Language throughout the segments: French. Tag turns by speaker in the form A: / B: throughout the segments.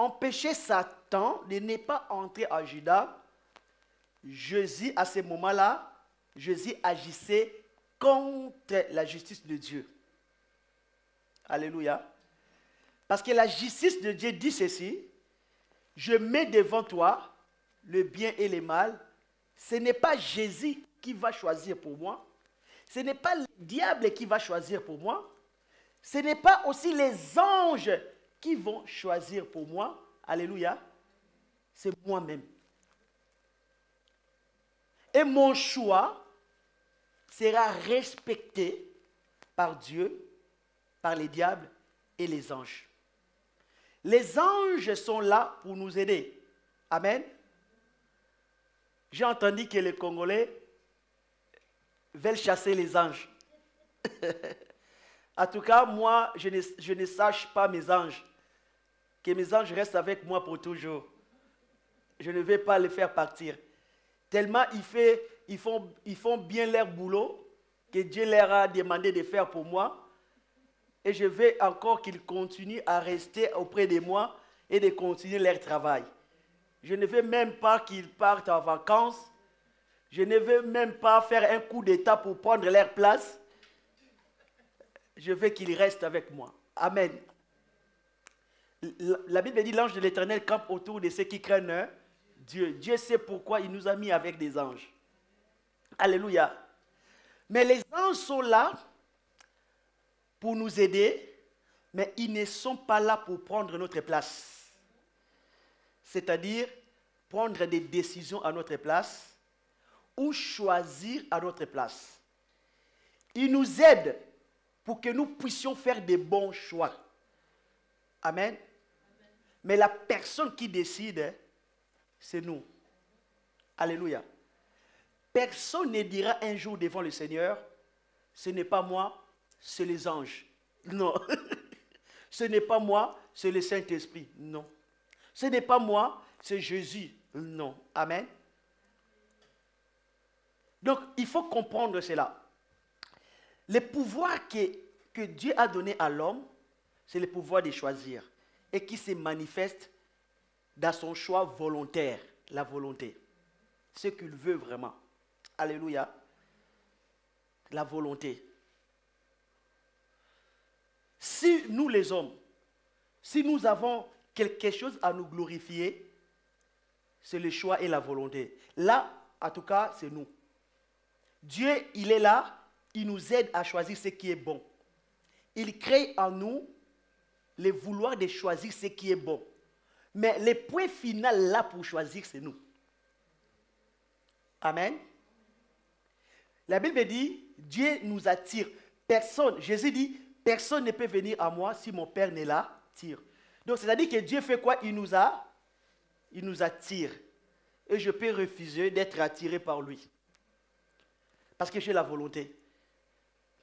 A: empêcher Satan de ne pas entrer à Juda, Jésus, à ce moment-là, Jésus agissait contre la justice de Dieu. Alléluia. Parce que la justice de Dieu dit ceci, je mets devant toi le bien et le mal. Ce n'est pas Jésus qui va choisir pour moi. Ce n'est pas le diable qui va choisir pour moi. Ce n'est pas aussi les anges qui vont choisir pour moi. Alléluia. C'est moi-même. Et mon choix sera respecté par Dieu, par les diables et les anges. Les anges sont là pour nous aider. Amen. J'ai entendu que les Congolais veulent chasser les anges. En tout cas, moi, je ne sache pas mes anges. Que mes anges restent avec moi pour toujours. Je ne vais pas les faire partir. Tellement ils font bien leur boulot que Dieu leur a demandé de faire pour moi. Et je veux encore qu'ils continuent à rester auprès de moi et de continuer leur travail. Je ne veux même pas qu'ils partent en vacances. Je ne veux même pas faire un coup d'état pour prendre leur place. Je veux qu'ils restent avec moi. Amen. La Bible dit l'ange de l'Éternel campe autour de ceux qui craignent Dieu. Dieu sait pourquoi il nous a mis avec des anges. Alléluia. Mais les anges sont là pour nous aider, mais ils ne sont pas là pour prendre notre place. C'est-à-dire prendre des décisions à notre place ou choisir à notre place. Ils nous aident pour que nous puissions faire des bons choix. Amen. Mais la personne qui décide, c'est nous. Alléluia. Personne ne dira un jour devant le Seigneur, ce n'est pas moi, c'est les anges. Non. Ce n'est pas moi, c'est le Saint-Esprit. Non. Ce n'est pas moi, c'est Jésus. Non. Amen. Donc, il faut comprendre cela. Le pouvoir que Dieu a donné à l'homme, c'est le pouvoir de choisir et qui se manifeste dans son choix volontaire, la volonté. Ce qu'il veut vraiment. Alléluia. La volonté. Si nous les hommes, si nous avons quelque chose à nous glorifier, c'est le choix et la volonté. Là, en tout cas, c'est nous. Dieu, il est là, il nous aide à choisir ce qui est bon. Il crée en nous le vouloir de choisir ce qui est bon. Mais le point final là pour choisir, c'est nous. Amen. La Bible dit, Dieu nous attire. Personne, Jésus dit, personne ne peut venir à moi si mon Père ne l'attire. Donc, c'est-à-dire que Dieu fait quoi? Il nous attire. Et je peux refuser d'être attiré par lui. Parce que j'ai la volonté.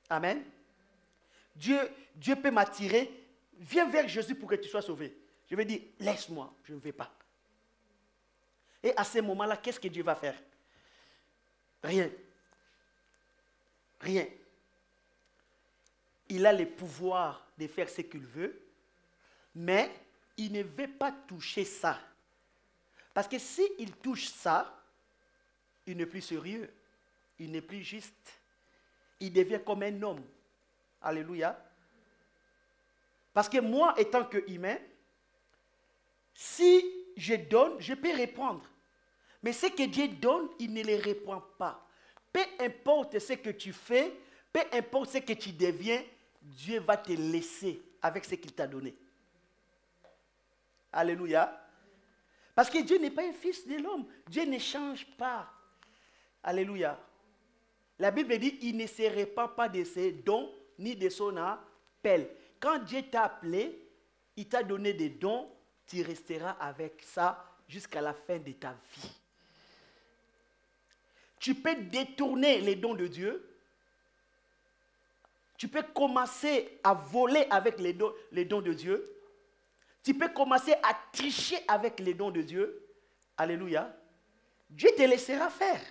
A: Amen. Dieu peut m'attirer. Viens vers Jésus pour que tu sois sauvé. Je vais dire, laisse-moi, je ne vais pas. Et à ce moment-là, qu'est-ce que Dieu va faire? Rien. Rien. Il a le pouvoir de faire ce qu'il veut, mais il ne veut pas toucher ça. Parce que s'il touche ça, il n'est plus sérieux, il n'est plus juste. Il devient comme un homme. Alléluia. Parce que moi, étant qu'humain, si je donne, je peux répondre. Mais ce que Dieu donne, il ne les répond pas. Peu importe ce que tu fais, peu importe ce que tu deviens, Dieu va te laisser avec ce qu'il t'a donné. Alléluia. Parce que Dieu n'est pas un fils de l'homme. Dieu ne change pas. Alléluia. La Bible dit, il ne se répand pas de ses dons, ni de son appel. Quand Dieu t'a appelé, il t'a donné des dons, tu resteras avec ça jusqu'à la fin de ta vie. Tu peux détourner les dons de Dieu. Tu peux commencer à voler avec les dons de Dieu. Tu peux commencer à tricher avec les dons de Dieu. Alléluia. Dieu te laissera faire.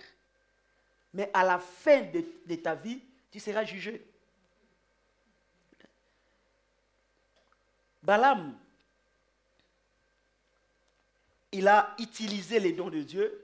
A: Mais à la fin de ta vie, tu seras jugé. Balaam, il a utilisé les dons de Dieu